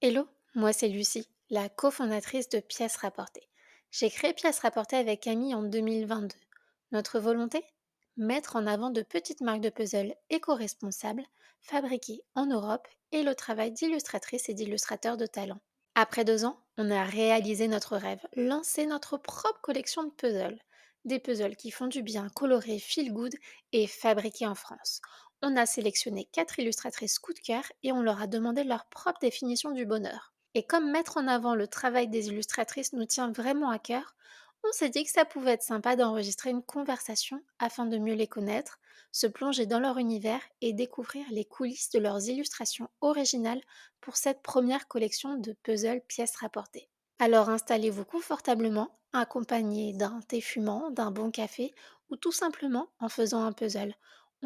Hello, moi c'est Lucie, la cofondatrice de Pièces Rapportées. J'ai créé Pièces Rapportées avec Camille en 2022. Notre volonté? Mettre en avant de petites marques de puzzles éco-responsables, fabriquées en Europe et le travail d'illustratrices et d'illustrateurs de talent. Après 2 ans, on a réalisé notre rêve, lancé notre propre collection de puzzles. Des puzzles qui font du bien, colorés, feel good et fabriqués en France. On a sélectionné 4 illustratrices coup de cœur et on leur a demandé leur propre définition du bonheur. Et comme mettre en avant le travail des illustratrices nous tient vraiment à cœur, on s'est dit que ça pouvait être sympa d'enregistrer une conversation afin de mieux les connaître, se plonger dans leur univers et découvrir les coulisses de leurs illustrations originales pour cette première collection de puzzles pièces rapportées. Alors installez-vous confortablement, accompagné d'un thé fumant, d'un bon café ou tout simplement en faisant un puzzle.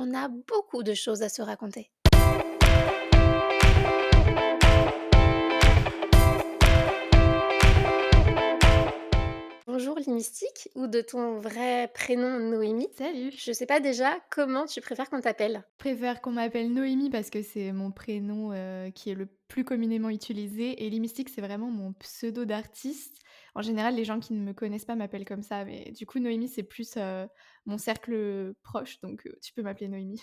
On a beaucoup de choses à se raconter. Bonjour Mystique, ou de ton vrai prénom Noémie. Salut! Je sais pas déjà comment tu préfères qu'on t'appelle. Je préfère qu'on m'appelle Noémie parce que c'est mon prénom, qui est le plus communément utilisé et Limystique, c'est vraiment mon pseudo d'artiste. En général, les gens qui ne me connaissent pas m'appellent comme ça, mais du coup, Noémie, c'est plus, mon cercle, proche, donc tu peux m'appeler Noémie.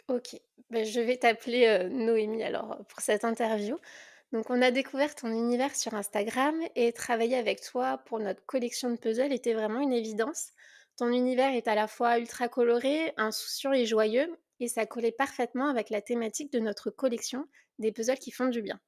Ok, ben, je vais t'appeler Noémie alors pour cette interview. Donc on a découvert ton univers sur Instagram et travailler avec toi pour notre collection de puzzles était vraiment une évidence. Ton univers est à la fois ultra coloré, insouciant et joyeux, et ça collait parfaitement avec la thématique de notre collection, des puzzles qui font du bien.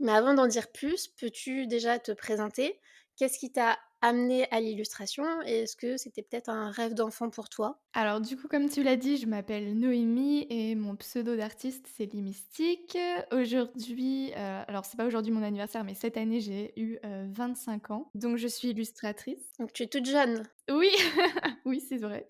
Mais avant d'en dire plus, peux-tu déjà te présenter? Qu'est-ce qui t'a amené à l'illustration et est-ce que c'était peut-être un rêve d'enfant pour toi? Alors du coup, comme tu l'as dit, je m'appelle Noémie et mon pseudo d'artiste, c'est Limystique. Aujourd'hui, alors c'est pas aujourd'hui mon anniversaire, mais cette année, j'ai eu, 25 ans, donc je suis illustratrice. Donc tu es toute jeune. Oui, oui, c'est vrai.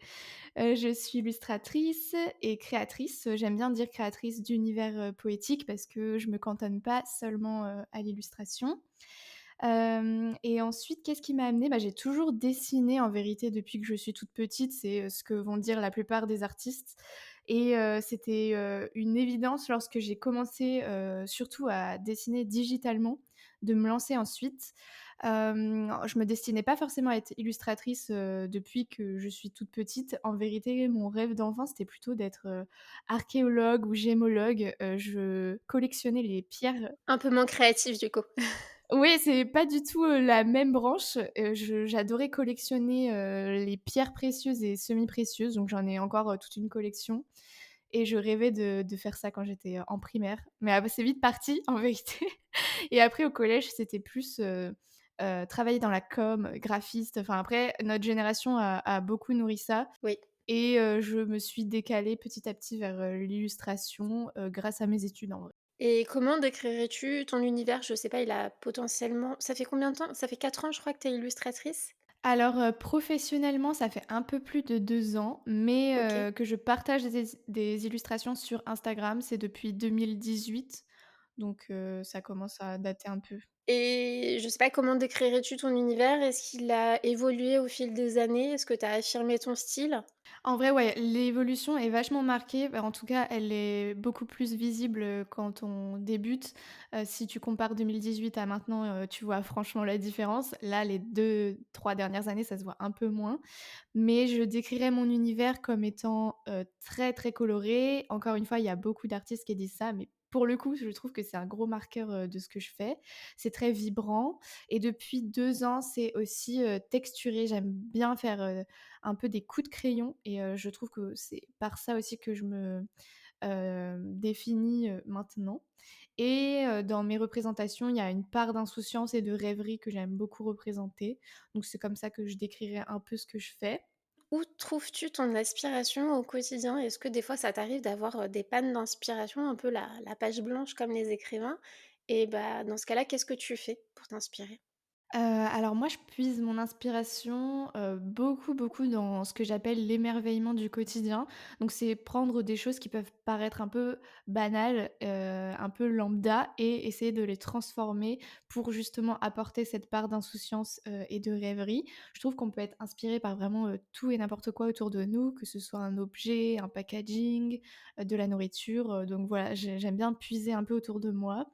Je suis illustratrice et créatrice. J'aime bien dire créatrice d'univers, poétiques parce que je me cantonne pas seulement, à l'illustration. Et ensuite, qu'est-ce qui m'a amenée? Bah, j'ai toujours dessiné en vérité depuis que je suis toute petite, c'est, ce que vont dire la plupart des artistes et c'était, une évidence lorsque j'ai commencé, surtout à dessiner digitalement, de me lancer ensuite. Je me destinais pas forcément à être illustratrice, depuis que je suis toute petite. En vérité, mon rêve d'enfant, c'était plutôt d'être, archéologue ou gémologue. Je collectionnais les pierres. Un peu moins créatif du coup. Oui, c'est pas du tout, la même branche. J'adorais collectionner, les pierres précieuses et semi-précieuses, donc j'en ai encore, toute une collection et je rêvais de faire ça quand j'étais, en primaire. Mais c'est vite parti en vérité et après au collège, c'était plus, travailler dans la com, graphiste. Enfin après, notre génération a beaucoup nourri ça Oui. et je me suis décalée petit à petit vers, l'illustration, grâce à mes études en vrai. Et comment décrirais-tu ton univers? Je sais pas, il a potentiellement ça fait combien de temps? Ça fait 4 ans je crois que tu es illustratrice? Alors, professionnellement, ça fait un peu plus de 2 ans, mais OK. que je partage des illustrations sur Instagram, c'est depuis 2018, donc ça commence à dater un peu. Et je sais pas, comment décrirais-tu ton univers? Est-ce qu'il a évolué au fil des années? Est-ce que tu as affirmé ton style? En vrai, ouais, l'évolution est vachement marquée. Bah, en tout cas, elle est beaucoup plus visible, quand on débute. Si tu compares 2018 à maintenant, tu vois franchement la différence. Là, les 2, 3 dernières années, ça se voit un peu moins. Mais je décrirais mon univers comme étant, très, très coloré. Encore une fois, il y a beaucoup d'artistes qui disent ça, mais pour le coup, je trouve que c'est un gros marqueur, de ce que je fais. C'est très vibrant et depuis 2 ans, c'est aussi, texturé. J'aime bien faire, un peu des coups de crayon et je trouve que c'est par ça aussi que je me, définis, maintenant et dans mes représentations, il y a une part d'insouciance et de rêverie que j'aime beaucoup représenter. Donc c'est comme ça que je décrirais un peu ce que je fais. Où trouves-tu ton inspiration au quotidien? Est-ce que des fois ça t'arrive d'avoir, des pannes d'inspiration, un peu la page blanche comme les écrivains? Et bah, dans ce cas-là, qu'est-ce que tu fais pour t'inspirer? Alors moi, je puise mon inspiration, beaucoup, beaucoup dans ce que j'appelle l'émerveillement du quotidien. Donc c'est prendre des choses qui peuvent paraître un peu banales, un peu lambda et essayer de les transformer pour justement apporter cette part d'insouciance, et de rêverie. Je trouve qu'on peut être inspiré par vraiment, tout et n'importe quoi autour de nous, que ce soit un objet, un packaging, de la nourriture, donc voilà, j'aime bien puiser un peu autour de moi.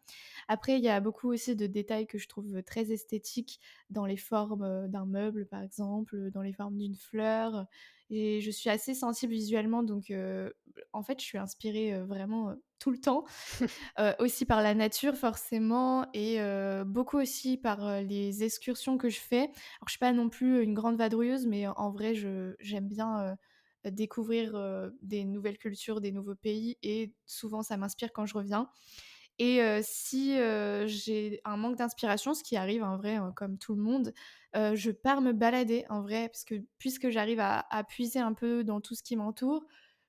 Après, il y a beaucoup aussi de détails que je trouve très esthétiques dans les formes, d'un meuble, par exemple, dans les formes d'une fleur, et je suis assez sensible visuellement donc en fait, je suis inspirée, vraiment, tout le temps, aussi par la nature forcément et beaucoup aussi par, les excursions que je fais. Alors je suis pas non plus une grande vadrouilleuse mais en vrai j'aime bien, découvrir, des nouvelles cultures, des nouveaux pays et souvent ça m'inspire quand je reviens et si, j'ai un manque d'inspiration, ce qui arrive en vrai, comme tout le monde, je pars me balader en vrai parce que puisque j'arrive à puiser un peu dans tout ce qui m'entoure,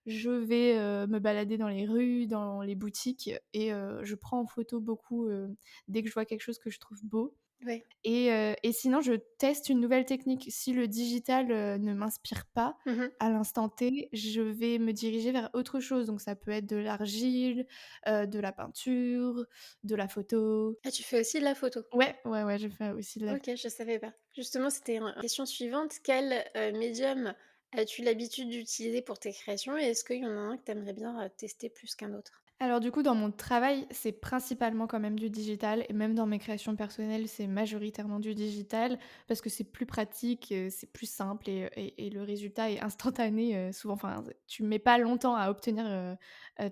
je vais, me balader dans les rues, dans les boutiques et je prends en photo beaucoup, dès que je vois quelque chose que je trouve beau Ouais. et sinon je teste une nouvelle technique. Si le digital, ne m'inspire pas Mmh. à l'instant T, je vais me diriger vers autre chose. Donc ça peut être de l'argile, de la peinture, de la photo. Ah, tu fais aussi de la photo? Ouais, ouais, ouais, je fais aussi de la OK, je savais pas. Justement, c'était un question suivante. Quel, médium as-tu l'habitude d'utiliser pour tes créations et est-ce qu'il y en a un que tu aimerais bien, tester plus qu'un autre? Alors du coup, dans mon travail, c'est principalement quand même du digital et même dans mes créations personnelles, c'est majoritairement du digital parce que c'est plus pratique, c'est plus simple et le résultat est instantané, souvent. Enfin, tu mets pas longtemps à obtenir,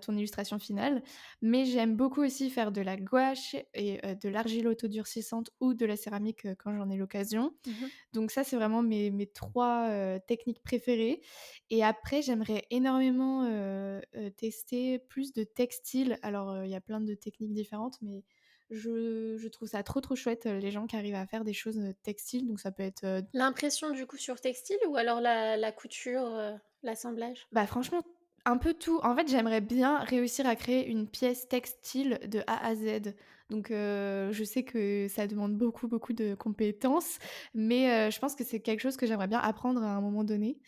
ton illustration finale. Mais j'aime beaucoup aussi faire de la gouache et de l'argile autodurcissante ou de la céramique, quand j'en ai l'occasion. Mmh. Donc ça, c'est vraiment mes 3 techniques préférées et après j'aimerais énormément, tester plus de textile. Alors, il y a plein de techniques différentes, mais je trouve ça trop, trop chouette, les gens qui arrivent à faire des choses, textiles. Donc ça peut être, L'impression du coup sur textile ou alors la couture, l'assemblage? bah, franchement, un peu tout. En fait, j'aimerais bien réussir à créer une pièce textile de A à Z. Donc, je sais que ça demande beaucoup, beaucoup de compétences, mais, je pense que c'est quelque chose que j'aimerais bien apprendre à un moment donné.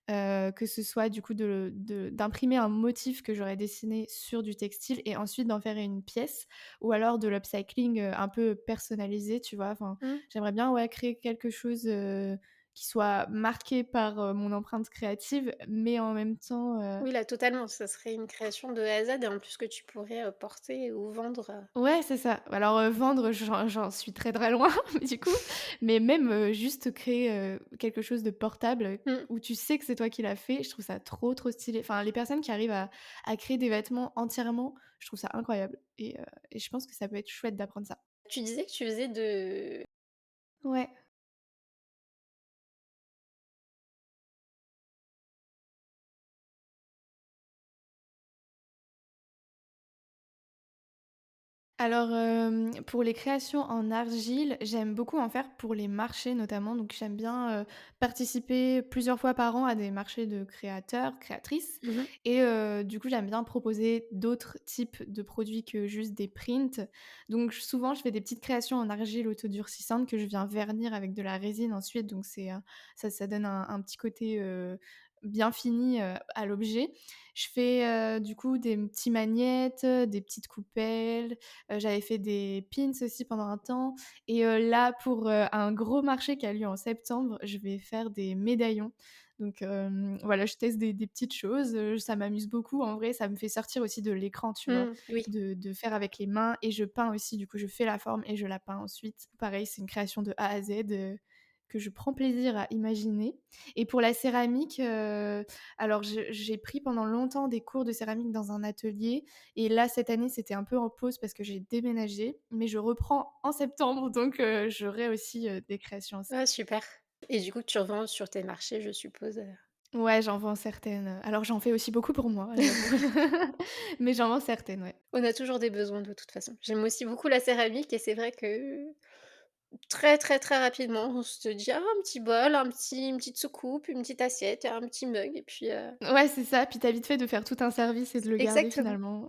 Que ce soit du coup d'imprimer un motif que j'aurais dessiné sur du textile et ensuite d'en faire une pièce ou alors de l'upcycling, un peu personnalisé, tu vois? Enfin, Mmh. j'aimerais bien, ouais, créer quelque chose, qui soit marqué par, mon empreinte créative, mais en même temps, Oui, là, totalement, ça serait une création de A à Z et en plus que tu pourrais, porter ou vendre. ouais, c'est ça. Alors, vendre, j'en suis très, très loin, mais du coup, mais même, juste créer, quelque chose de portable, Mmh. où tu sais que c'est toi qui l'as fait, je trouve ça trop, trop stylé. Enfin, les personnes qui arrivent à créer des vêtements entièrement, je trouve ça incroyable et je pense que ça peut être chouette d'apprendre ça. Tu disais que tu faisais de Ouais. Alors, pour les créations en argile, j'aime beaucoup en faire pour les marchés notamment, donc j'aime bien, participer plusieurs fois par an à des marchés de créateurs, créatrices Mmh. et du coup, j'aime bien proposer d'autres types de produits que juste des prints. Donc souvent, je fais des petites créations en argile autodurcissante que je viens vernir avec de la résine ensuite, donc ça donne un petit côté, bien fini, à l'objet. Je fais, du coup des petits magnettes, des petites coupelles. J'avais fait des pins aussi pendant un temps et là pour, un gros marché qui a lieu en septembre, je vais faire des médaillons. Donc voilà, je teste des petites choses, ça m'amuse beaucoup en vrai, ça me fait sortir aussi de l'écran, tu vois? Mmh, oui. De faire avec les mains et je peins aussi, du coup je fais la forme et je la peins ensuite. Pareil, c'est une création de A à Z, que je prends plaisir à imaginer et pour la céramique, alors j'ai pris pendant longtemps des cours de céramique dans un atelier et là, cette année, c'était un peu en pause parce que j'ai déménagé, mais je reprends en septembre, donc j'aurai aussi, des créations à ça. Ah super et du coup, tu revends sur tes marchés, je suppose? Ouais, j'en vends certaines, alors j'en fais aussi beaucoup pour moi, j'avoue. Mais j'en vends certaines, ouais. On a toujours des besoins de toute façon. J'aime aussi beaucoup la céramique et c'est vrai que très, très, très rapidement, on se dit: «Ah, un petit bol, une petite soucoupe, une petite assiette, un petit mug» et puis, Ouais, c'est ça, puis tu as vite fait de faire tout un service et de le garder exactement finalement.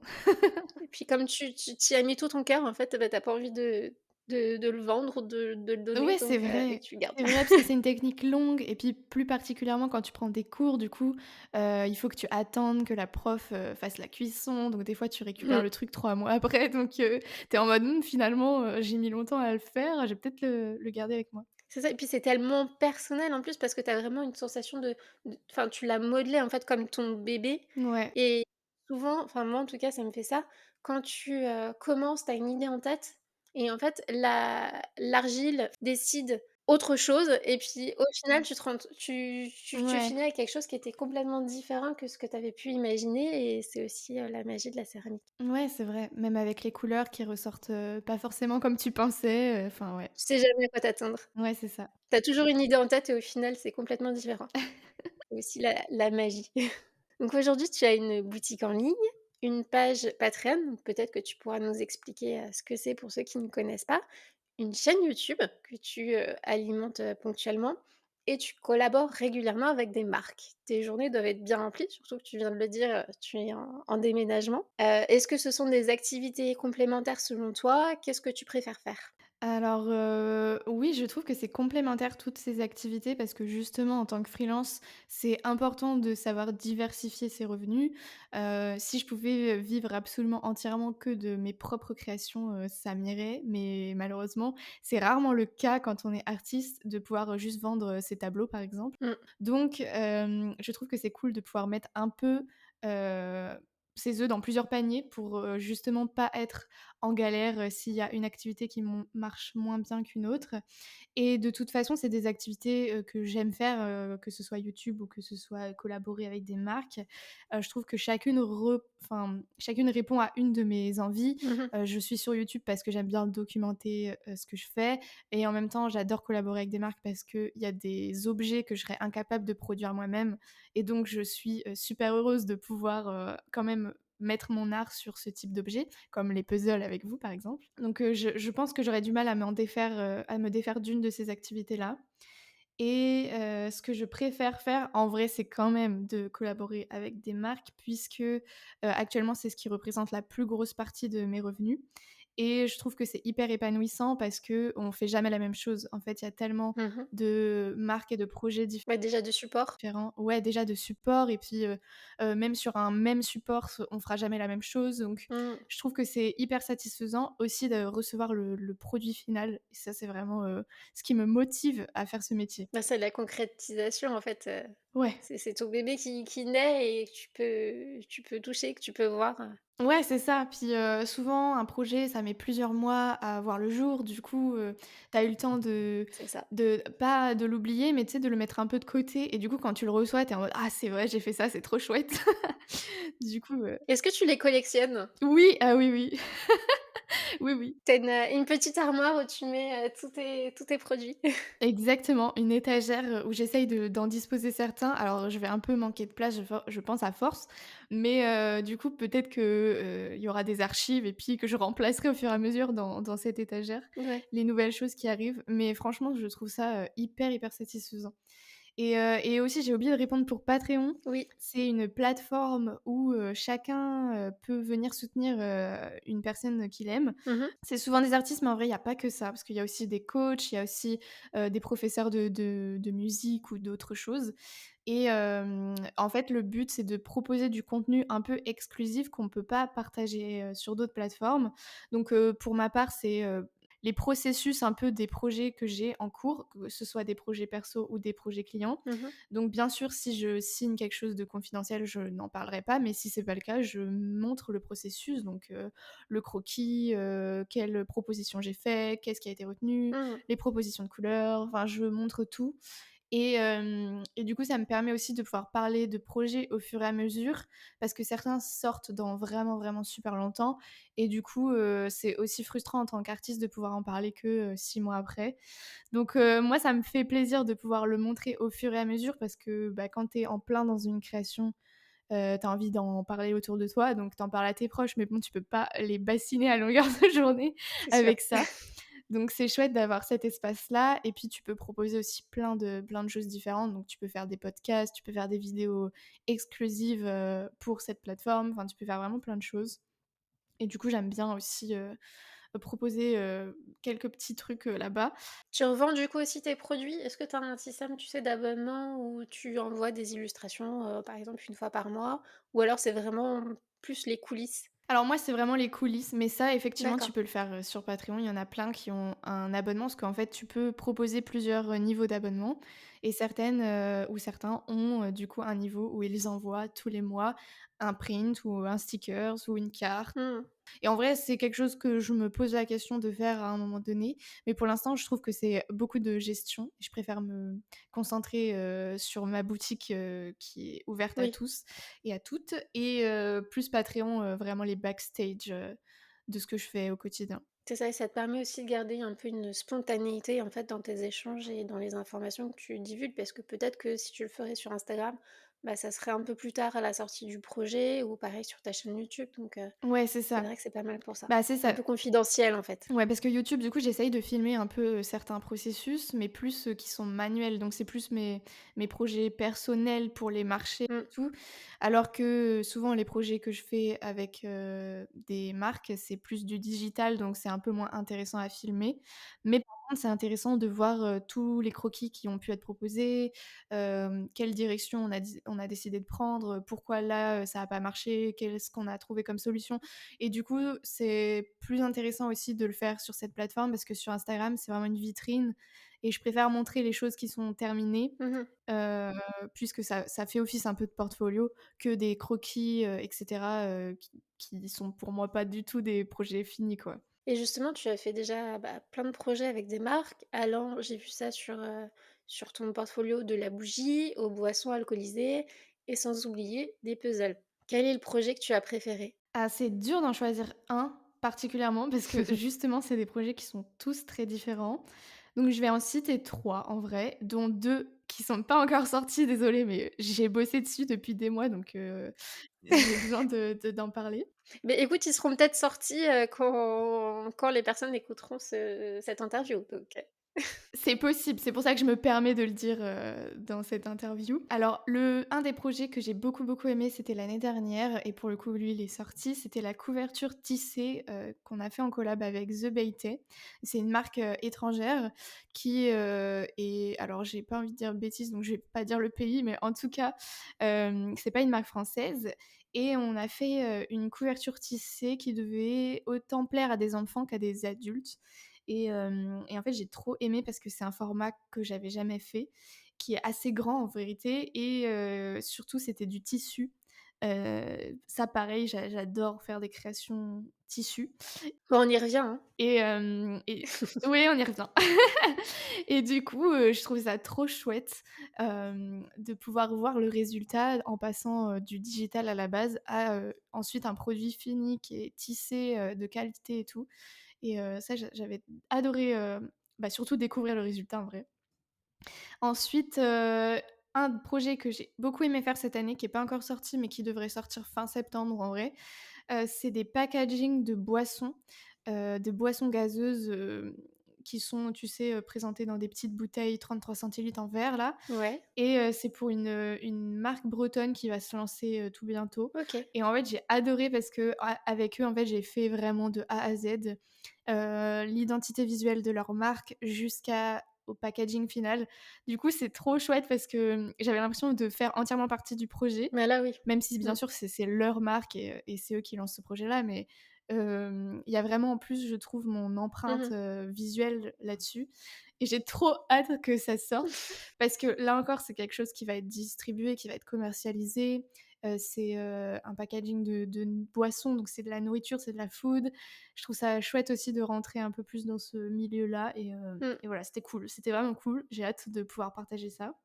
et puis comme tu y as mis tout ton cœur, en fait, bah, tu as pas envie de de le vendre ou de le donner Ouais, donc et tu gardes. c'est vrai parce que c'est une technique longue et puis plus particulièrement quand tu prends des cours du coup, il faut que tu attendes que la prof, fasse la cuisson donc des fois tu récupères Mmh. le truc 3 mois après donc tu es en mode: finalement, j'ai mis longtemps à le faire, je vais peut-être le garder avec moi». C'est ça et puis c'est tellement personnel en plus parce que tu as vraiment une sensation de enfin tu l'as modelé en fait comme ton bébé Ouais, et souvent, enfin moi en tout cas ça me fait ça, quand tu, commences, tu as une idée en tête et en fait l'argile décide autre chose et puis au final tu te rends tu ouais, finis avec quelque chose qui était complètement différent que ce que tu avais pu imaginer et c'est aussi, la magie de la céramique. ouais, c'est vrai, même avec les couleurs qui ressortent, pas forcément comme tu pensais, enfin ouais. Tu sais jamais à quoi t'attendre. Ouais, c'est ça. Tu as toujours une idée en tête et au final c'est complètement différent. C'est aussi la magie. Donc aujourd'hui, tu as une boutique en ligne, une page Patreon, donc peut-être que tu pourras nous expliquer, ce que c'est pour ceux qui ne connaissent pas, une chaîne YouTube que tu, alimentes, ponctuellement et tu collabores régulièrement avec des marques. Tes journées doivent être bien remplies, surtout que tu viens de le dire, tu es en déménagement. Est-ce que ce sont des activités complémentaires selon toi? Qu'est-ce que tu préfères faire? Alors, oui, je trouve que c'est complémentaire toutes ces activités parce que justement en tant que freelance, c'est important de savoir diversifier ses revenus. Si je pouvais, vivre absolument entièrement que de mes propres créations, ça m'irait, mais malheureusement, c'est rarement le cas quand on est artiste de pouvoir, juste vendre, ses tableaux par exemple. Mmh. Donc, je trouve que c'est cool de pouvoir mettre un peu, heu, ses œufs dans plusieurs paniers pour, justement pas être en galère, s'il y a une activité qui marche moins bien qu'une autre et de toute façon, c'est des activités, que j'aime faire, que ce soit YouTube ou que ce soit collaborer avec des marques. Je trouve que chacune répond à une de mes envies. Mmh. Je suis sur YouTube parce que j'aime bien documenter, ce que je fais et en même temps, j'adore collaborer avec des marques parce qu'il y a des objets que je serais incapable de produire moi-même et donc je suis, super heureuse de pouvoir, quand même mettre mon art sur ce type d'objet, comme les puzzles avec vous, par exemple. Donc je pense que j'aurais du mal à me défaire d'une de ces activités-là et ce que je préfère faire, en vrai, c'est quand même de collaborer avec des marques puisque, actuellement, c'est ce qui représente la plus grosse partie de mes revenus et je trouve que c'est hyper épanouissant parce qu'on fait jamais la même chose. En fait, il y a tellement Mmh. de marques et de projets Ouais, déjà de support. différents. Ouais, déjà de support et puis, même sur un même support, on fera jamais la même chose donc Mmh. je trouve que c'est hyper satisfaisant aussi de recevoir le produit final et ça, c'est vraiment, ce qui me motive à faire ce métier. Bah, c'est la concrétisation en fait, Ouais. c'est ton bébé qui naît et que tu peux toucher, que tu peux voir, Ouais, c'est ça. Puis, souvent un projet, ça met plusieurs mois à voir le jour. Du coup, tu as eu le temps c'est ça. de pas de l'oublier, mais tu sais, de le mettre un peu de côté et du coup, quand tu le reçois, tu es en mode: «Ah c'est vrai, j'ai fait ça, c'est trop chouette». Du coup, Est-ce que tu les collectionnes? oui, ah oui, oui. Oui, oui. Tu as une petite armoire où tu mets, tous tes produits? Exactement, une étagère, où j'essaye d'en disposer certains. Alors, je vais un peu manquer de place, je pense à force, mais du coup, peut-être que, il y aura des archives et puis que je remplacerai au fur et à mesure dans cette étagère, Ouais. les nouvelles choses qui arrivent. Mais franchement, je trouve ça, hyper, hyper satisfaisant. Et aussi, j'ai oublié de répondre pour Patreon. Oui. C'est une plateforme où, chacun, peut venir soutenir, une personne qu'il aime. Mmh. C'est souvent des artistes, mais en vrai, il y a pas que ça, parce qu'il y a aussi des coachs, il y a aussi, des professeurs de musique ou d'autres choses et en fait, le but, c'est de proposer du contenu un peu exclusif qu'on peut pas partager, sur d'autres plateformes. Donc pour ma part, c'est, les processus un peu des projets que j'ai en cours, que ce soit des projets perso ou des projets clients. Mmh. Donc bien sûr, si je signe quelque chose de confidentiel, je n'en parlerai pas, mais si c'est pas le cas, je montre le processus, donc le croquis, quelle proposition j'ai fait, qu'est-ce qui a été retenu, Mmh. les propositions de couleurs, enfin je montre tout et du coup, ça me permet aussi de pouvoir parler de projets au fur et à mesure parce que certains sortent dans vraiment, vraiment super longtemps et du coup, c'est aussi frustrant en tant qu'artiste de pouvoir en parler que, 6 mois après. Donc moi, ça me fait plaisir de pouvoir le montrer au fur et à mesure parce que, bah, quand tu es en plein dans une création, tu as envie d'en parler autour de toi, donc tu en parles à tes proches, mais bon, tu peux pas les bassiner à longueur de journée C'est sûr. avec ça. Donc c'est chouette d'avoir cet espace-là et puis tu peux proposer aussi plein de choses différentes. Donc tu peux faire des podcasts, tu peux faire des vidéos exclusives, pour cette plateforme, enfin tu peux faire vraiment plein de choses et du coup j'aime bien aussi, proposer, quelques petits trucs, là-bas. Tu revends du coup aussi tes produits? Est-ce que tu as un système, tu sais, d'abonnement où tu envoies des illustrations, par exemple une fois par mois? Ou alors c'est vraiment plus les coulisses? Alors moi, c'est vraiment les coulisses, mais ça, effectivement, tu D'accord. peux le faire, sur Patreon. Il y en a plein qui ont un abonnement, parce qu'en fait, tu peux proposer plusieurs, niveaux d'abonnement et certaines, ou certains ont, du coup, un niveau où ils envoient tous les mois un print ou un stickers ou une carte. Mmh. Et en vrai, c'est quelque chose que je me pose la question de faire à un moment donné, mais pour l'instant, je trouve que c'est beaucoup de gestion. Je préfère me concentrer, sur ma boutique, qui est ouverte à Oui. tous et à toutes et plus Patreon, vraiment les backstage, de ce que je fais au quotidien. C'est ça et ça te permet aussi de garder un peu une spontanéité, en fait, dans tes échanges et dans les informations que tu divulgues. Parce que peut-être que si tu le ferais sur Instagram, bah, ça serait un peu plus tard à la sortie du projet ou pareil sur ta chaîne YouTube donc Ouais, c'est c'est ça. vrai que c'est pas mal pour ça. Bah, c'est Un ça. peu confidentiel, en fait. Ouais, parce que YouTube, du coup, j'essaye de filmer un peu, certains processus, mais plus ceux qui sont manuels. Donc c'est plus mes projets personnels pour les marchés Mmh. et tout. Alors que souvent les projets que je fais avec, des marques, c'est plus du digital, donc c'est un peu moins intéressant à filmer. Mais par contre, c'est intéressant de voir, tous les croquis qui ont pu être proposés, quelle direction on a décidé de prendre, pourquoi là, ça a pas marché, qu'est-ce qu'on a trouvé comme solution. Et du coup, c'est plus intéressant aussi de le faire sur cette plateforme parce que sur Instagram, c'est vraiment une vitrine et je préfère montrer les choses qui sont terminées, Mmh. heu, puisque ça fait office un peu de portfolio que des croquis, et cetera, qui sont pour moi pas du tout des projets finis, quoi. Et justement, tu as fait déjà, bah, plein de projets avec des marques allant j'ai vu ça sur ton portfolio de la bougie aux boissons alcoolisées et sans oublier des puzzles. Quel est le projet que tu as préféré? Ah, c'est dur d'en choisir un particulièrement parce que justement, c'est des projets qui sont tous très différents. Donc je vais en citer 3 en vrai, dont 2 qui sont pas encore sortis, désolée, mais j'ai bossé dessus depuis des mois donc j'ai besoin d'en parler. Mais écoute, ils seront peut-être sortis, quand les personnes écouteront cette interview, donc C'est possible, c'est pour ça que je me permets de le dire, dans cette interview. Alors un des projets que j'ai beaucoup, beaucoup aimé, c'était l'année dernière et pour le coup, lui, il est sorti, c'était la couverture tissée, qu'on a fait en collab avec The Bayté. C'est une marque, étrangère qui, est alors j'ai pas envie de dire de bêtises, donc je vais pas dire le pays, mais en tout cas, c'est pas une marque française et on a fait, une couverture tissée qui devait autant plaire à des enfants qu'à des adultes et en fait, j'ai trop aimé parce que c'est un format que j'avais jamais fait, qui est assez grand en vérité et surtout c'était du tissu. Ça pareil, j'adore faire des créations tissus bon, on y revient, hein. et oui, on y revient et du coup, je trouvais ça trop chouette, de pouvoir voir le résultat en passant, du digital à la base à, ensuite un produit fini qui est tissé, de qualité et tout et ça j'avais adoré, bah, surtout découvrir le résultat en vrai. Ensuite, un projet que j'ai beaucoup aimé faire cette année, qui est pas encore sorti, mais qui devrait sortir fin septembre en vrai, c'est des packaging de boissons gazeuses, qui sont, tu sais, présentées dans des petites bouteilles 33 centilitres en verre là Ouais, et c'est pour une marque bretonne qui va se lancer, tout bientôt OK. et en fait, j'ai adoré parce que avec eux, en fait, j'ai fait vraiment de A à Z, l'identité visuelle de leur marque jusqu'au packaging final. Du coup, c'est trop chouette parce que, j'avais l'impression de faire entièrement partie du projet, Bah, là, oui. même si Mmh. bien sûr c'est leur marque et c'est eux qui lancent ce projet-là, mais il y a vraiment en plus, je trouve, mon empreinte, Mmh. visuelle là-dessus et j'ai trop hâte que ça sorte parce que là encore, c'est quelque chose qui va être distribué, qui va être commercialisé. C'est, un packaging de boissons, donc c'est de la nourriture, c'est de la food. Je trouve ça chouette aussi de rentrer un peu plus dans ce milieu-là Mmh. et voilà, c'était cool, c'était vraiment cool. J'ai hâte de pouvoir partager ça.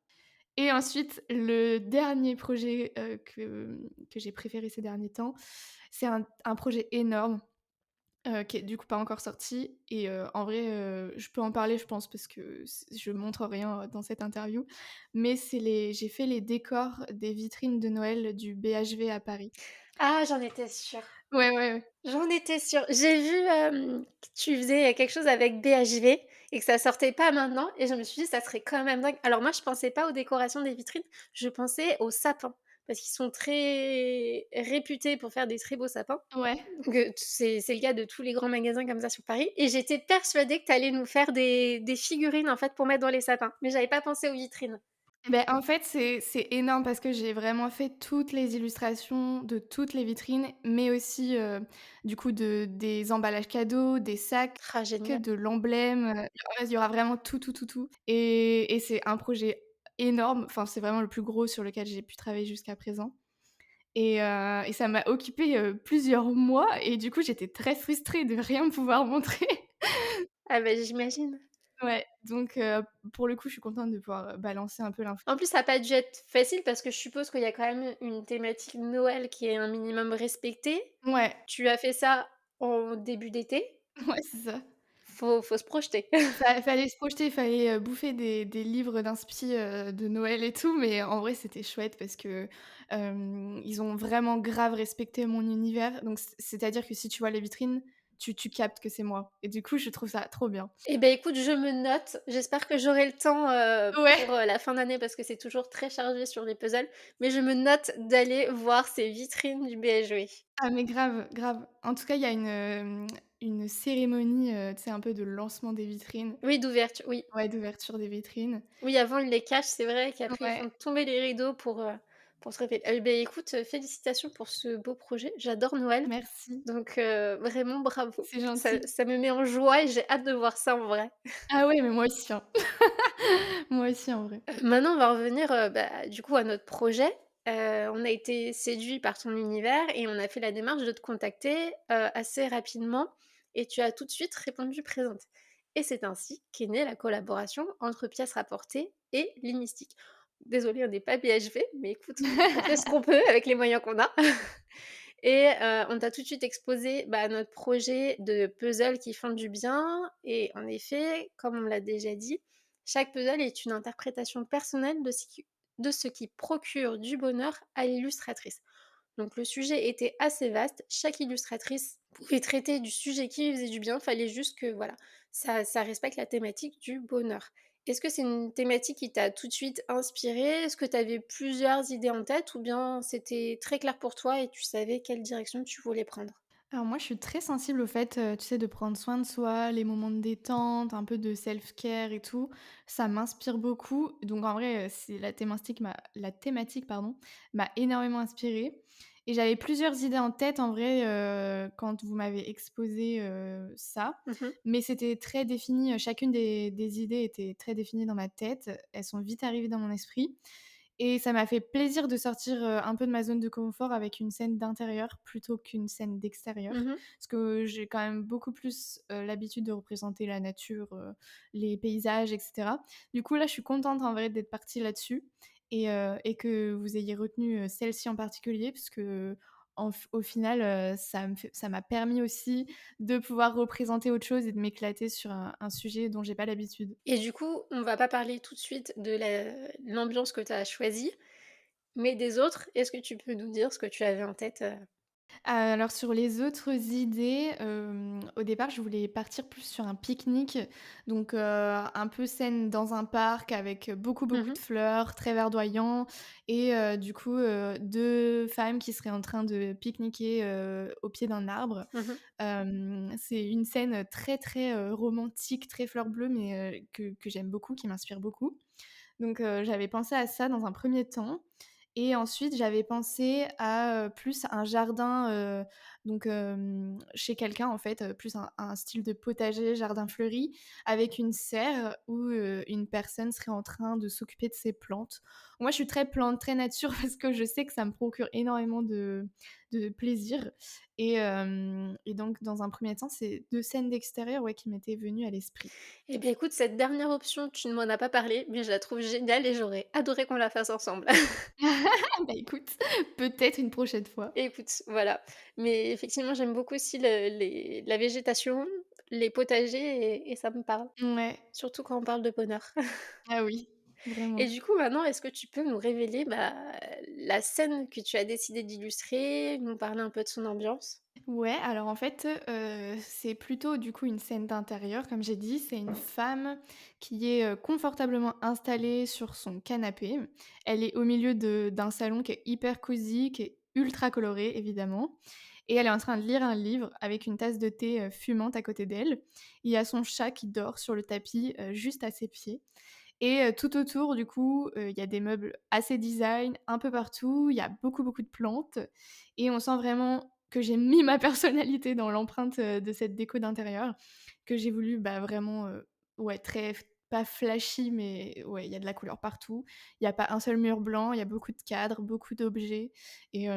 Et ensuite, le dernier projet, que j'ai préféré ces derniers temps, c'est un projet énorme, qui est du coup pas encore sorti et en vrai, je peux en parler je pense parce que je montre rien, dans cette interview. Mais j'ai fait les décors des vitrines de Noël du BHV à Paris. Ah, j'en étais sûre. Ouais, ouais, ouais. J'en étais sûre. J'ai vu, que tu faisais quelque chose avec BHV et que ça sortait pas maintenant et je me suis dit: «Ça serait quand même dingue». Alors moi, je pensais pas aux décorations des vitrines, je pensais aux sapins. parce qu'ils sont très réputés pour faire des très beaux sapins. Ouais. Donc, c'est le cas de tous les grands magasins comme ça sur Paris et j'étais persuadée que tu allais nous faire des figurines, en fait, pour mettre dans les sapins, mais j'avais pas pensé aux vitrines. Beh, en fait, c'est énorme parce que j'ai vraiment fait toutes les illustrations de toutes les vitrines, mais aussi, du coup, des emballages cadeaux, des sacs, Ah génial. de l'emblème, en fait, il y aura vraiment tout, tout, tout, tout et c'est un projet énorme. Enfin, c'est vraiment le plus gros sur lequel j'ai pu travailler jusqu'à présent et ça m'a occupé, plusieurs mois et du coup, j'étais très frustrée de rien pouvoir montrer. Ah bah, j'imagine. Ouais, donc pour le coup, je suis contente de pouvoir, balancer un peu l'info. En plus, ça a pas dû être facile parce que je suppose qu'il y a quand même une thématique Noël qui est un minimum respectée. Ouais, Tu as fait ça en début d'été, ouais, c'est ça. faut se projeter. Fallait se projeter, fallait, bouffer des livres d'inspi, de Noël et tout, mais en vrai, c'était chouette parce que, ils ont vraiment grave respecté mon univers. Donc c'est-à-dire que si tu vois les vitrines, tu captes que c'est moi et du coup, je trouve ça trop bien. Eh ben, écoute, je me note. J'espère que j'aurai le temps, Ouais. pour, la fin d'année parce que c'est toujours très chargé sur les puzzles, mais je me note d'aller voir ces vitrines du BHV. Ah mais grave, grave. En tout cas, il y a une cérémonie, tu sais, un peu de lancement des vitrines. Oui, d'ouverture, oui. Ouais, d'ouverture des vitrines. Oui, avant ils les cachent, c'est vrai qu'après ils Ouais, font tomber les rideaux pour se révéler. Eh beh, écoute, félicitations pour ce beau projet. J'adore Noël, merci, donc vraiment bravo. c'est Ça gentil. ça me met en joie et j'ai hâte de voir ça en vrai. Ah ouais, mais moi aussi, hein. Moi aussi, en vrai. Maintenant, on va revenir, bah, du coup, à notre projet. On a été séduits par ton univers et on a fait la démarche de te contacter, assez rapidement et tu as tout de suite répondu présente et c'est ainsi qu'est née la collaboration entre Pièces Rapportées et Limystique. Désolée, on n'est pas BHV, mais écoute, on fait ce qu'on peut avec les moyens qu'on a et on t'a tout de suite exposé, bah, notre projet de puzzle qui font du bien et en effet, comme on l'a déjà dit, chaque puzzle est une interprétation personnelle de ce qui procure du bonheur à l'illustratrice. Donc le sujet était assez vaste, chaque illustratrice pouvait traiter du sujet qui lui faisait du bien, fallait juste que voilà, ça respecte la thématique du bonheur. Est-ce que c'est une thématique qui t'a tout de suite inspiré? Est-ce que tu avais plusieurs idées en tête ou bien c'était très clair pour toi et tu savais quelle direction tu voulais prendre? Alors moi, je suis très sensible au fait, tu sais, de prendre soin de soi, les moments de détente, un peu de self-care et tout. Ça m'inspire beaucoup. Donc en vrai, c'est la thématique, pardon, m'a énormément inspirée et j'avais plusieurs idées en tête en vrai, quand vous m'avez exposé, ça. Mmh. Mais c'était très défini, chacune des idées était très définie dans ma tête. Elles sont vite arrivées dans mon esprit et ça m'a fait plaisir de sortir, un peu de ma zone de confort avec une scène d'intérieur plutôt qu'une scène d'extérieur. Mmh. Parce que j'ai quand même beaucoup plus, l'habitude de représenter la nature, les paysages et cetera. Du coup, là, je suis contente en vrai d'être partie là-dessus et que vous ayez retenu, celle-ci en particulier parce qu'en f au final, ça m'a permis aussi de pouvoir représenter autre chose et de m'éclater sur un sujet dont j'ai pas l'habitude. Et du coup, on va pas parler tout de suite de l'ambiance que tu as choisie, mais des autres. Est-ce que tu peux nous dire ce que tu avais en tête, Alors sur les autres idées, au départ, je voulais partir plus sur un pique-nique, donc un peu scène dans un parc avec beaucoup, beaucoup Mmh. de fleurs, très verdoyant et du coup, 2 femmes qui seraient en train de pique-niquer, au pied d'un arbre. Mmh. C'est une scène très, très, romantique, très fleur bleue, mais que j'aime beaucoup, qui m'inspire beaucoup. Donc j'avais pensé à ça dans un premier temps et ensuite j'avais pensé à, plus un jardin, donc chez quelqu'un en fait, plus un style de potager, jardin fleuri avec une serre où, une personne serait en train de s'occuper de ses plantes. Moi je suis très plante, très nature parce que je sais que ça me procure énormément de plaisir et donc dans un premier temps, c'est 2 scènes d'extérieur, ouais, qui m'étaient venues à l'esprit. Eh bien, écoute, cette dernière option, tu ne m'en as pas parlé, mais je la trouve géniale et j'aurais adoré qu'on la fasse ensemble. Bah, écoute, peut-être une prochaine fois. Écoute, voilà. Mais effectivement, j'aime beaucoup aussi la végétation, les potagers et ça me parle, Ouais. surtout quand on parle de bonheur. Ah oui, Et vraiment. du coup, maintenant, est-ce que tu peux nous révéler, bah, la scène que tu as décidé d'illustrer, nous parler un peu de son ambiance? Ouais, alors en fait, c'est plutôt du coup une scène d'intérieur comme j'ai dit. C'est une femme qui est, confortablement installée sur son canapé. Elle est au milieu d'un salon qui est hyper cosy, qui est ultra coloré évidemment et elle est en train de lire un livre avec une tasse de thé, fumante à côté d'elle. Il y a son chat qui dort sur le tapis, juste à ses pieds. Et tout autour, du coup, il y a des meubles assez design un peu partout. Il y a beaucoup, beaucoup de plantes et on sent vraiment que j'ai mis ma personnalité dans l'empreinte, de cette déco d'intérieur, que j'ai voulu, bah, vraiment, ouais, très pas flashy, mais ouais, il y a de la couleur partout. Il y a pas un seul mur blanc, il y a beaucoup de cadres, beaucoup d'objets et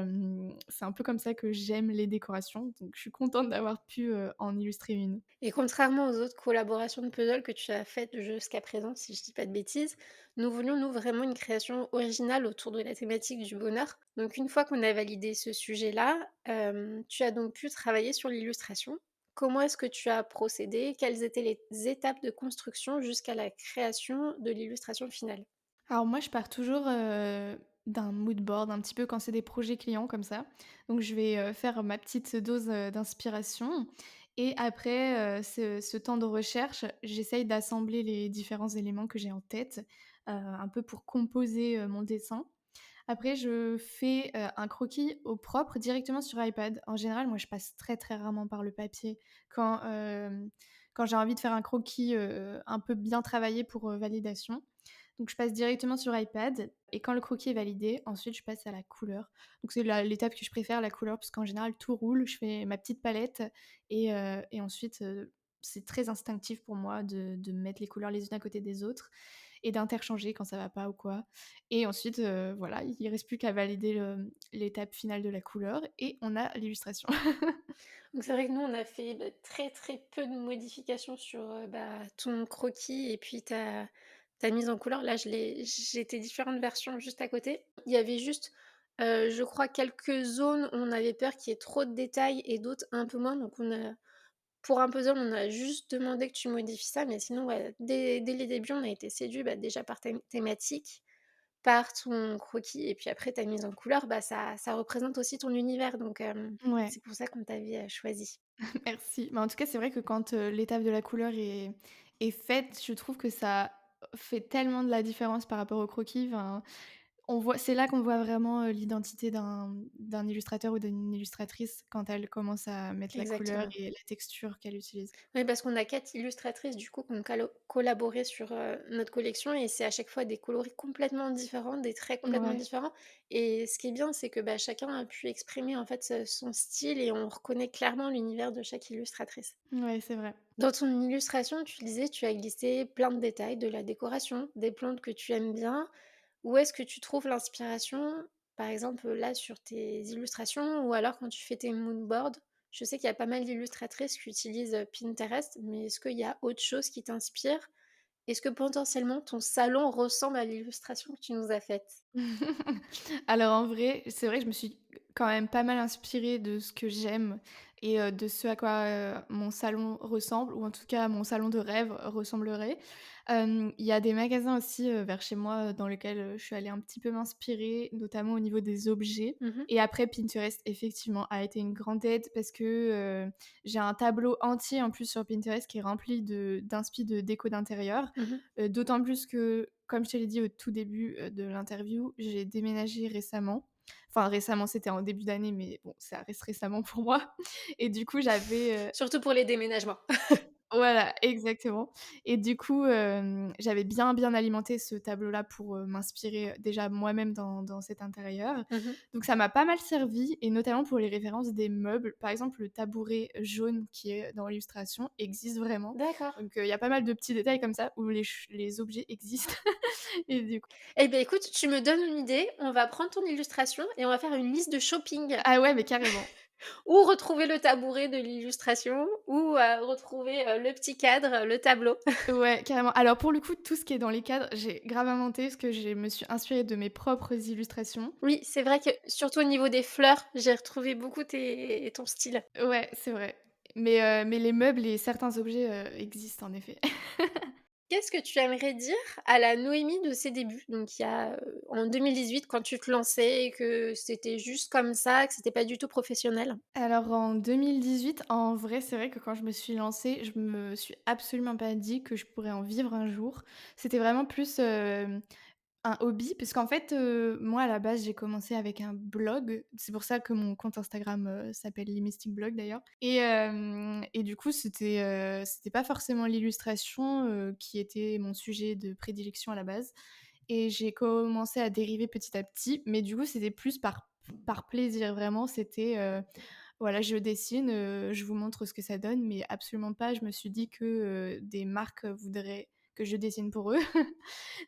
c'est un peu comme ça que j'aime les décorations, donc je suis contente d'avoir pu, en illustrer une. Et contrairement aux autres collaborations de puzzles que tu as faites jusqu'à présent, si je dis pas de bêtises, nous voulions, nous, vraiment une création originale autour de la thématique du bonheur. Donc une fois qu'on a validé ce sujet-là, tu as donc pu travailler sur l'illustration. Comment est-ce que tu as procédé? Quelles étaient les étapes de construction jusqu'à la création de l'illustration finale? Alors moi, je pars toujours, d'un mood board un petit peu quand c'est des projets clients comme ça. Donc je vais, faire ma petite dose, d'inspiration et après, ce temps de recherche, j'essaye d'assembler les différents éléments que j'ai en tête, un peu pour composer, mon dessin. Après je fais, un croquis au propre directement sur iPad. En général, moi je passe très, très rarement par le papier quand, quand j'ai envie de faire un croquis, un peu bien travaillé pour, validation. Donc je passe directement sur iPad et quand le croquis est validé, ensuite je passe à la couleur. Donc c'est l'étape que je préfère, la couleur, parce qu'en général tout roule. Je fais ma petite palette et ensuite, c'est très instinctif pour moi de mettre les couleurs les unes à côté des autres et d'interchanger quand ça va pas ou quoi. Et ensuite, voilà, il reste plus qu'à valider l'étape finale de la couleur et on a l'illustration. Donc c'est vrai que nous, on a fait, très, très peu de modifications sur, ton croquis et puis ta mise en couleur. Là, j'ai tes différentes versions juste à côté. Il y avait juste, je crois quelques zones où on avait peur qu'il y ait trop de détails et d'autres un peu moins. Donc pour un puzzle, on a juste demandé que tu modifies ça, mais sinon, ouais, dès les débuts, on a été séduits, déjà par ta thématique, par ton croquis et puis après ta mise en couleur, ça représente aussi ton univers donc Ouais. c'est pour ça qu'on t'avait, choisie. Merci. Mais en tout cas, c'est vrai que quand, l'étape de la couleur est faite, je trouve que ça fait tellement de la différence par rapport au croquis. Enfin, c'est là qu'on voit vraiment, l'identité d'un illustrateur ou d'une illustratrice quand elle commence à mettre la couleur Exactement. et la texture qu'elle utilise. Oui, parce qu'on a 4 illustratrices du coup qui ont collaboré sur, notre collection et c'est à chaque fois des coloris complètement différents, des traits complètement Ouais, différents et ce qui est bien, c'est que, chacun a pu exprimer en fait son style et on reconnaît clairement l'univers de chaque illustratrice. ouais, c'est vrai. Dans ton illustration, tu disais, tu as glissé plein de détails, de la décoration, des plantes que tu aimes bien. Où est-ce que tu trouves l'inspiration? Par exemple, là, sur tes illustrations ou alors quand tu fais tes moodboards? Je sais qu'il y a pas mal d'illustratrices qui utilisent, Pinterest, mais est-ce qu'il y a autre chose qui t'inspire? Est-ce que potentiellement ton salon ressemble à l'illustration que tu nous as faite? Alors en vrai, c'est vrai que je me suis quand même pas mal inspirée de ce que j'aime et de ce à quoi, mon salon ressemble ou en tout cas mon salon de rêve ressemblerait. Il y a des magasins aussi, vers chez moi, dans lesquels, je suis allée un petit peu m'inspirer, notamment au niveau des objets Mmh. et après Pinterest effectivement a été une grande aide parce que, j'ai un tableau entier en plus sur Pinterest qui est rempli d'inspi de déco d'intérieur. Mmh. D'autant plus que, comme je te l'ai dit au tout début, de l'interview, j'ai déménagé récemment. Enfin récemment, c'était en début d'année, mais bon, ça reste récemment pour moi et du coup, j'avais, Surtout pour les déménagements. voilà, exactement et du coup, j'avais bien, bien alimenté ce tableau-là pour, m'inspirer, déjà moi-même dans cet intérieur. Mmh. Donc ça m'a pas mal servi et notamment pour les références des meubles. Par exemple, le tabouret jaune qui est dans l'illustration existe vraiment. D'accord. Donc il y a pas mal de petits détails comme ça où les objets existent et du coup Eh beh, écoute, tu me donnes une idée. On va prendre ton illustration et on va faire une liste de shopping. ah ouais, mais carrément. Ou retrouver le tabouret de l'illustration ou, retrouver, le petit cadre, le tableau. Ouais, carrément. Alors pour le coup, tout ce qui est dans les cadres, j'ai grave inventé parce que je me suis inspirée de mes propres illustrations. Oui, c'est vrai que surtout au niveau des fleurs, j'ai retrouvé beaucoup ton style. Ouais, c'est vrai. Mais les meubles et certains objets, existent en effet. Qu'est-ce que tu aimerais dire à la Noémie de ses débuts? Donc il y a, en 2018 quand tu te lançais et que c'était juste comme ça, que c'était pas du tout professionnel? Alors en 2018, en vrai, c'est vrai que quand je me suis lancée, je me suis absolument pas dit que je pourrais en vivre un jour. C'était vraiment plus, un hobby parce qu'en fait, moi à la base, j'ai commencé avec un blog. C'est pour ça que mon compte Instagram, s'appelle Les Mystiques Blog d'ailleurs et du coup, c'était pas forcément l'illustration, qui était mon sujet de prédilection à la base et j'ai commencé à dériver petit à petit, mais du coup, c'était plus par plaisir vraiment. C'était, voilà, je dessine, je vous montre ce que ça donne, mais absolument pas, je me suis dit que, des marques voudraient que je dessine pour eux.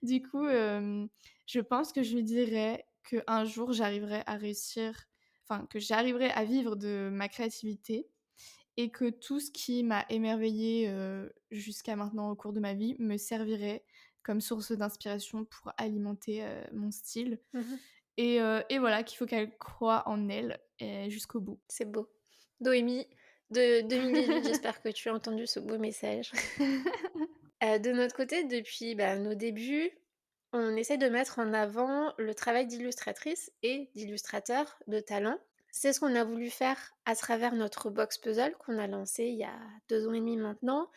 Du coup, je pense que je lui dirais qu'un jour j'arriverai à réussir enfin, que j'arriverai à vivre de ma créativité et que tout ce qui m'a émerveillée, jusqu'à maintenant au cours de ma vie me servirait comme source d'inspiration pour alimenter, mon style Mmh. et voilà, qu'il faut qu'elle croie en elle et jusqu'au bout. C'est beau. Noémie de 2018, j'espère que tu as entendu ce beau message. De notre côté, depuis, bah, nos débuts, on essaie de mettre en avant le travail d'illustratrice et d'illustrateur de talent. C'est ce qu'on a voulu faire à travers notre box puzzle qu'on a lancé il y a 2 ans et demi maintenant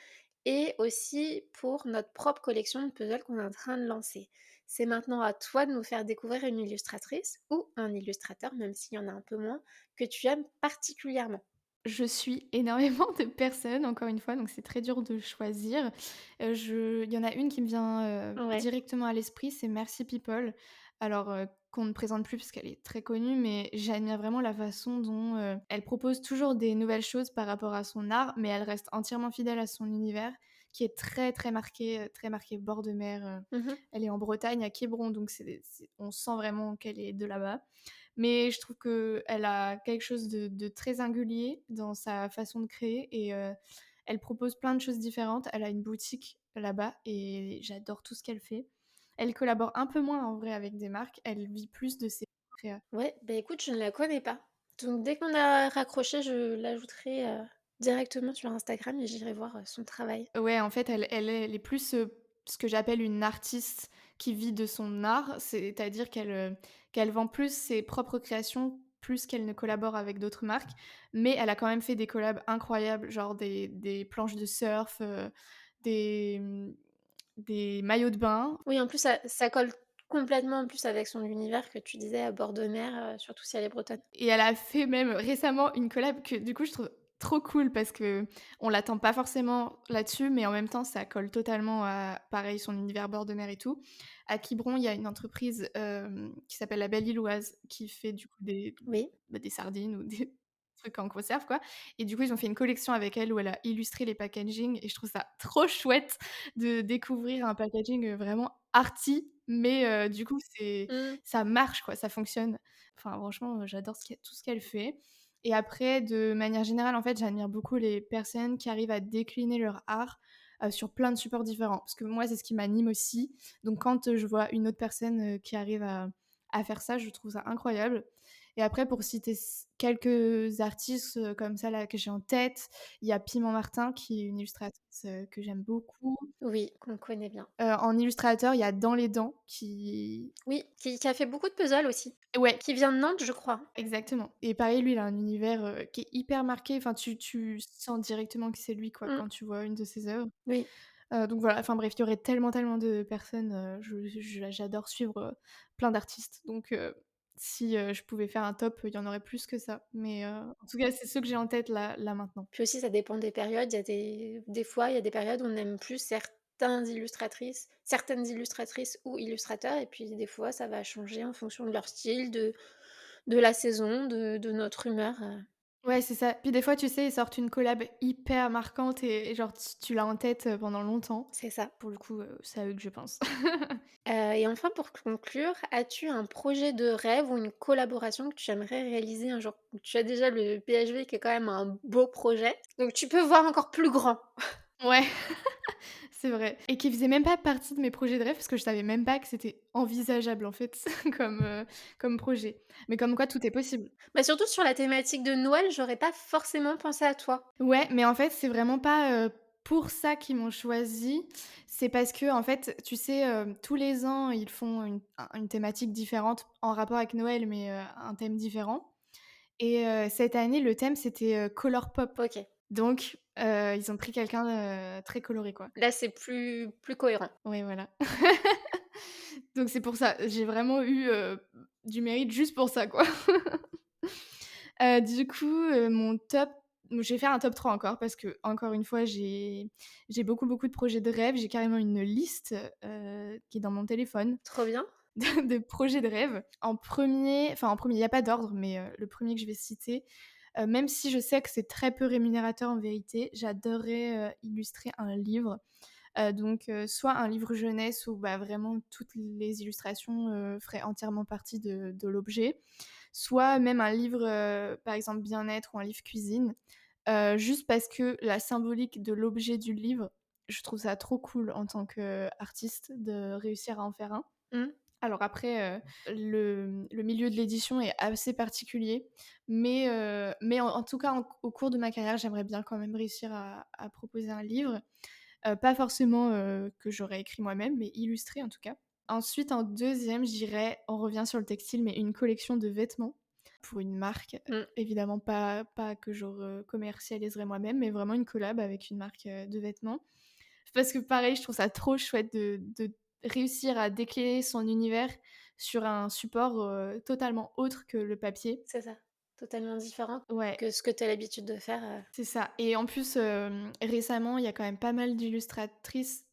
et aussi pour notre propre collection de puzzles qu'on est en train de lancer. C'est maintenant à toi de nous faire découvrir une illustratrice ou un illustrateur, même s'il y en a un peu moins, que tu aimes particulièrement. Je suis énormément de personnes, encore une fois, donc c'est très dur de choisir. Je il y en a une qui me vient, Ouais. directement à l'esprit, c'est Merci People. Alors, qu'on ne présente plus parce qu'elle est très connue, mais j'admire vraiment la façon dont, elle propose toujours des nouvelles choses par rapport à son art, mais elle reste entièrement fidèle à son univers qui est très, très marqué bord de mer, Mmh. elle est en Bretagne, à Quiberon, donc c'est on sent vraiment qu'elle est de là-bas. Mais je trouve qu'elle a quelque chose de très singulier dans sa façon de créer et elle propose plein de choses différentes. Elle a une boutique là-bas et j'adore tout ce qu'elle fait. Elle collabore un peu moins en vrai avec des marques, elle vit plus de ses créas. Ouais, bah, écoute, je ne la connais pas. Donc dès qu'on a raccroché, je l'ajouterai, directement sur Instagram et j'irai voir, son travail. Ouais, en fait, elle est plus, ce que j'appelle une artiste qui vit de son art, c'est-à-dire qu'elle vend plus ses propres créations, plus qu'elle ne collabore avec d'autres marques, mais elle a quand même fait des collabs incroyables, genre des planches de surf, des, des maillots de bain. Oui, en plus, ça colle complètement, en plus, avec son univers que tu disais à bord de mer, surtout si elle est bretonne. Et elle a fait même récemment une collab que du coup je trouve trop cool parce que on l'attend pas forcément là-dessus, mais en même temps ça colle totalement à pareil son univers bord de mer et tout. À Quiberon, il y a une entreprise, qui s'appelle La Belle Illoise qui fait du coup Oui. des sardines ou des trucs en conserve quoi et du coup ils ont fait une collection avec elle où elle a illustré les packaging et je trouve ça trop chouette de découvrir un packaging, vraiment arty mais du coup Mmh. ça marche quoi, ça fonctionne. Enfin franchement, j'adore tout ce qu'elle fait et après de manière générale, en fait, j'admire beaucoup les personnes qui arrivent à décliner leur art, sur plein de supports différents. Parce que moi, c'est ce qui m'anime aussi. Donc quand, je vois une autre personne, qui arrive à faire ça, je trouve ça incroyable et après pour citer quelques artistes, comme ça là que j'ai en tête, il y a Piment Martin qui est une illustratrice, que j'aime beaucoup. Oui, qu'on connaît bien. En illustrateur, il y a Dans les dents qui Oui, qui a fait beaucoup de puzzles aussi. ouais. Qui vient de Nantes, je crois. Exactement et pareil, lui, il a un univers, qui est hyper marqué, enfin tu sens directement que c'est lui, quoi, Mmh. quand tu vois une de ses œuvres. Oui. Donc voilà, enfin bref, il y aurait tellement, tellement de personnes, j'adore suivre, plein d'artistes donc si, je pouvais faire un top, il y en aurait plus que ça mais en tout cas, c'est ceux que j'ai en tête là maintenant. Puis aussi, ça dépend des périodes. Il y a des fois, il y a des périodes où on aime plus certaines illustratrices ou illustrateurs et puis des fois, ça va changer en fonction de leur style, de la saison, de notre humeur. Ouais, c'est ça. Puis des fois, tu sais, ils sortent une collab hyper marquante et genre tu l'as en tête, pendant longtemps. C'est ça. Pour le coup, c'est à eux que je pense. Et enfin, pour conclure, as-tu un projet de rêve ou une collaboration que tu aimerais réaliser un jour? Tu as déjà le PHV qui est quand même un beau projet, donc tu peux voir encore plus grand. Ouais. C'est vrai et qui faisait même pas partie de mes projets de rêve parce que je savais même pas que c'était envisageable en fait comme projet. Mais comme quoi tout est possible. Bah, surtout sur la thématique de Noël, j'aurais pas forcément pensé à toi. Ouais, mais en fait, c'est vraiment pas, pour ça qu'ils m'ont choisie, c'est parce que en fait, tu sais, tous les ans, ils font une thématique différente en rapport avec Noël, mais un thème différent et cette année, le thème, c'était, Color Pop. OK. Donc ils ont pris quelqu'un, très coloré, quoi. Là, c'est plus cohérent. Ouais, voilà. Donc c'est pour ça, j'ai vraiment eu, du mérite juste pour ça, quoi. Du coup, mon top je vais faire un top 3 encore parce que encore une fois, j'ai beaucoup, beaucoup de projets de rêve. J'ai carrément une liste, qui est dans mon téléphone Trop bien. de projets de rêve. En premier, il y a pas d'ordre, mais le premier que je vais citer, même si je sais que c'est très peu rémunérateur en vérité, j'adorerais, illustrer un livre. Soit un livre jeunesse où, bah, vraiment toutes les illustrations, feraient entièrement partie de l'objet, soit même un livre, par exemple bien-être ou un livre cuisine, juste parce que la symbolique de l'objet du livre, je trouve ça trop cool en tant qu'artiste de réussir à en faire un. Mmh. Alors après, le milieu de l'édition est assez particulier, mais en tout cas, au cours de ma carrière, j'aimerais bien quand même réussir à proposer un livre. Pas forcément, que j'aurais écrit moi-même, mais illustré en tout cas. Ensuite, en deuxième, je on revient sur le textile, mais une collection de vêtements pour une marque, Mmh. évidemment pas que je commercialiserai moi-même, mais vraiment une collab avec une marque, de vêtements. Parce que pareil, je trouve ça trop chouette de réussir à décliner son univers sur un support, totalement autre que le papier. C'est ça. Totalement différent Ouais. que ce que tu as l'habitude de faire. C'est ça et en plus, récemment, il y a quand même pas mal d'illustratrices,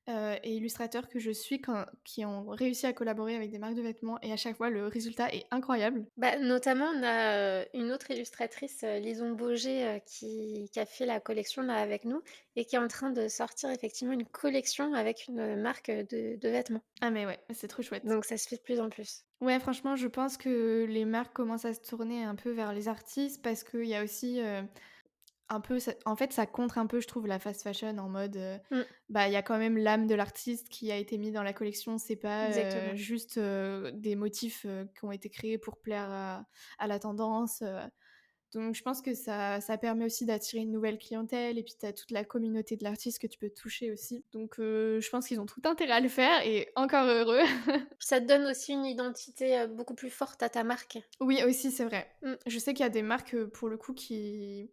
et illustrateurs que je suis qui ont réussi à collaborer avec des marques de vêtements et à chaque fois le résultat est incroyable. Bah, notamment, on a, une autre illustratrice, Lison Bauger, qui a fait la collection là avec nous et qui est en train de sortir effectivement une collection avec une, marque, de vêtements. Ah mais ouais, c'est trop chouette. Donc ça se fait de plus en plus. Ouais, franchement, je pense que les marques commencent à se tourner un peu vers les artistes parce qu'il y a aussi, un peu ça en fait, ça contre un peu, je trouve, la fast fashion en mode, Mmh, bah, il y a quand même l'âme de l'artiste qui a été mis dans la collection. C'est pas, exactement. juste, des motifs, qui ont été créés pour plaire à la tendance. Donc je pense que ça permet aussi d'attirer une nouvelle clientèle et puis tu as toute la communauté de l'artiste que tu peux toucher aussi. Donc je pense qu'ils ont tout intérêt à le faire et encore heureux. Ça te donne aussi une identité, beaucoup plus forte à ta marque. Oui aussi, c'est vrai. Mmh, Je sais qu'il y a des marques, pour le coup qui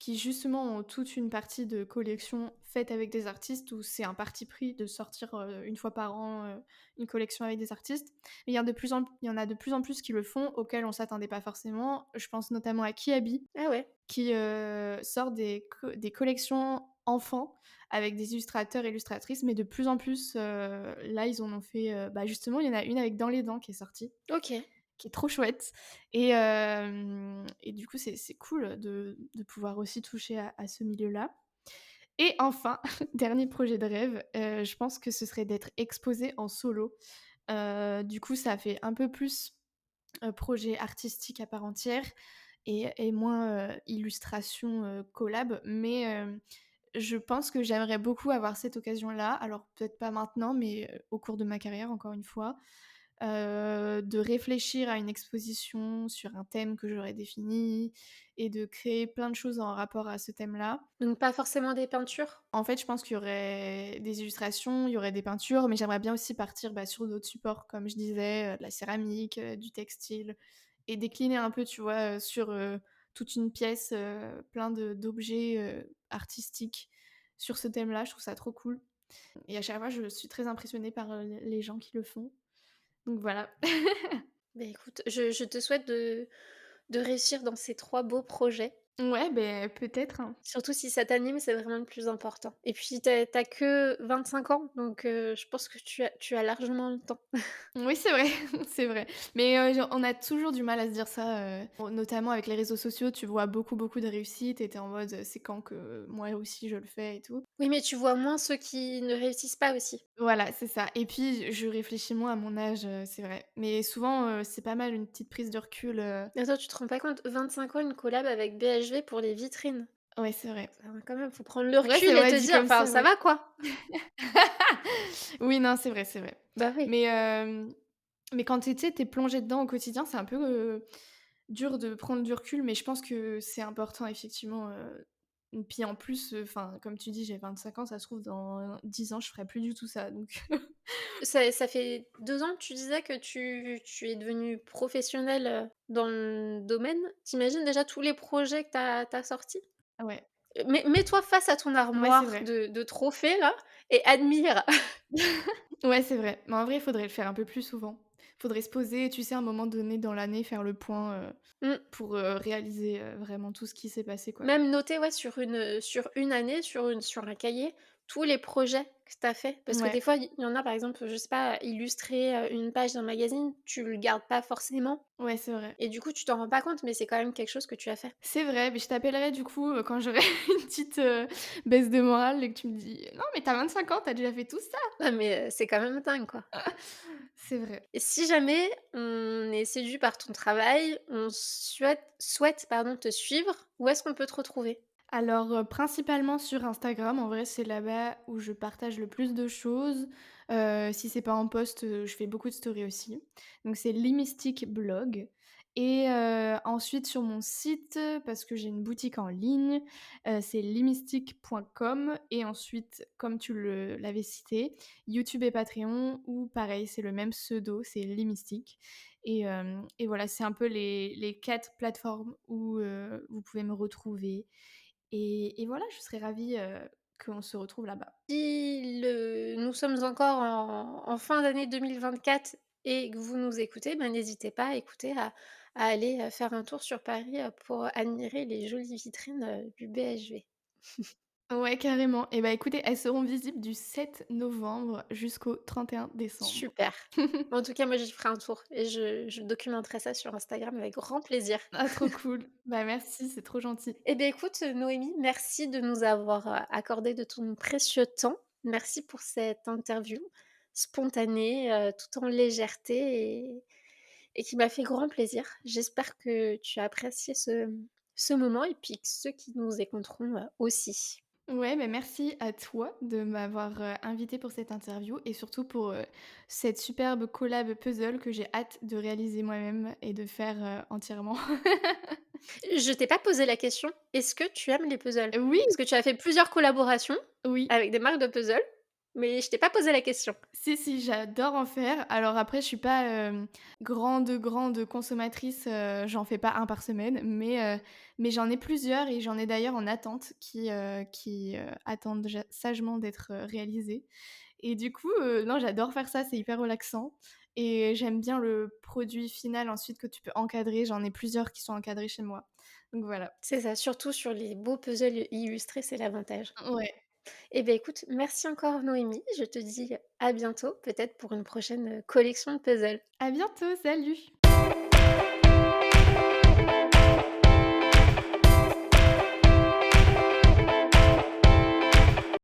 justement ont toute une partie de collection faite avec des artistes où c'est un parti pris de sortir, 1 fois par an, une collection avec des artistes. Mais il y en a de plus en plus qui le font, auxquels on s'attendait pas forcément. Je pense notamment à Kiabi. ah ouais, Qui, sort des collections enfants avec des illustrateurs et illustratrices, mais de plus en plus, là, ils en ont fait, bah, justement, il y en a une avec Dans les dents qui est sortie, OK. qui est trop chouette et du coup, c'est cool de pouvoir aussi toucher à ce milieu-là et enfin, dernier projet de rêve, je pense que ce serait d'être exposée en solo. Du coup, ça fait un peu plus, projet artistique à part entière et moins, illustration, collab. Mais, je pense que j'aimerais beaucoup avoir cette occasion-là. Alors peut-être pas maintenant, mais, au cours de ma carrière, encore une fois, de réfléchir à une exposition sur un thème que j'aurais défini et de créer plein de choses en rapport à ce thème-là. Donc pas forcément des peintures? En fait, je pense qu'il y aurait des illustrations, il y aurait des peintures, mais j'aimerais bien aussi partir, bah, sur d'autres supports, comme je disais, de la céramique, du textile et décliner un peu, tu vois, sur, toute une pièce, plein de d'objets, artistiques sur ce thème-là. Je trouve ça trop cool et à chaque fois, je suis très impressionnée par, les gens qui le font. Donc voilà. Beh, écoute, je te souhaite de réussir dans ces 3 beaux projets. Ouais, beh, peut-être, hein. Surtout si ça t'anime, c'est vraiment le plus important. Et puis tu as que 25 ans, donc je pense que tu as largement le temps. Oui, c'est vrai, c'est vrai. Mais, genre, on a toujours du mal à se dire ça, notamment avec les réseaux sociaux, tu vois beaucoup, beaucoup de réussites et tu en mode: «C'est quand que moi aussi je le fais?» et tout. Oui, mais tu vois moins ceux qui ne réussissent pas aussi. Voilà, c'est ça et puis je réfléchis moins à mon âge, c'est vrai. Mais souvent, c'est pas mal une petite prise de recul, Attends, tu te rends pas compte, 25 ans, une collab avec BHV pour les vitrines. ouais, c'est vrai. Enfin, quand même, faut prendre le Ouais, c'est recul et vrai, te dit dire comme enfin, ça, ça ouais. va quoi. Oui, non, c'est vrai, c'est vrai. Bah oui. Mais, mais quand tu sais, tu plongé dedans au quotidien, c'est un peu, dur de prendre du recul, mais je pense que c'est important effectivement, Puis en plus, enfin, comme tu dis, j'ai 25 ans, ça se trouve dans 10 ans, je ferai plus du tout ça, donc Ça fait 2 ans que tu disais que tu es devenue professionnelle, dans le domaine. Tu déjà tous les projets que tu as sortis? ouais. Mets-toi face à ton Ouais, c'est armoire vrai. de trophées là et admire. Ouais, c'est vrai. Mais en vrai, il faudrait le faire un peu plus souvent. Faudrait se poser, tu sais, à un moment donné dans l'année, faire le point, Mmh. pour, réaliser, vraiment tout ce qui s'est passé, quoi. Même noter, ouais, sur une année, sur un cahier, tous les projets que tu as fait. Parce que Ouais, des fois, il y en a, par exemple, je sais pas, illustrer, une page d'un magazine, tu le gardes pas forcément ouais, c'est vrai. et du coup, tu t'en rends pas compte, mais c'est quand même quelque chose que tu as fait. C'est vrai, mais je t'appellerai du coup, quand j'aurai une petite, baisse de morale et que tu me dis: «Non, mais tu as 25 ans, tu as déjà fait tout ça!» Ah mais, c'est quand même dingue, quoi. C'est vrai. Et si jamais on est séduit par ton travail, on souhaite, pardon, te suivre, où est-ce qu'on peut te retrouver? Alors, principalement sur Instagram, en vrai, c'est là-bas où je partage le plus de choses. Si c'est pas en post, je fais beaucoup de stories aussi. Donc c'est Limystic Blog et ensuite sur mon site, parce que j'ai une boutique en ligne, c'est limystic.com et ensuite, comme tu l'avais cité, YouTube et Patreon où pareil, c'est le même pseudo, c'est Limystic et voilà, c'est un peu les 4 plateformes où, vous pouvez me retrouver et voilà, je serais ravie, qu'on se retrouve là-bas. Si nous sommes encore en fin d'année 2024 et que vous nous écoutez, ben, n'hésitez pas à aller, faire un tour sur Paris, pour admirer les jolies vitrines, du BHV. Ouais, carrément. Et bah, écoutez, elles seront visibles du 7 novembre jusqu'au 31 décembre. Super. En tout cas, moi, j'y ferai un tour et je documenterai ça sur Instagram avec grand plaisir. Ah, trop cool. Bah, merci, c'est trop gentil. Eh bien, écoute, Noémie, merci de nous avoir, accordé de ton précieux temps. Merci pour cette interview spontanée, tout en légèreté et qui m'a fait grand plaisir. J'espère que tu as apprécié ce moment et puis que ceux qui nous écouteront, aussi. Ouais, mais merci à toi de m'avoir, invitée pour cette interview et surtout pour, cette superbe collab puzzle que j'ai hâte de réaliser moi-même et de faire, entièrement. Je t'ai pas posé la question, est-ce que tu aimes les puzzles? Oui, Parce que tu as fait plusieurs collaborations oui. avec des marques de puzzles, mais je t'ai pas posé la question. Si, si, j'adore en faire. Alors après, je suis pas, grande consommatrice, j'en fais pas un par semaine, mais j'en ai plusieurs et j'en ai d'ailleurs en attente qui attendent sagement d'être, réalisés et du coup, non, j'adore faire ça, c'est hyper relaxant et j'aime bien le produit final ensuite que tu peux encadrer. J'en ai plusieurs qui sont encadrés chez moi. Donc voilà. C'est ça, surtout sur les beaux puzzles illustrés, c'est l'avantage. Ouais. Eh bien, écoute, merci encore Noémie. Je te dis à bientôt, peut-être pour une prochaine, collection de puzzles. À bientôt, salut!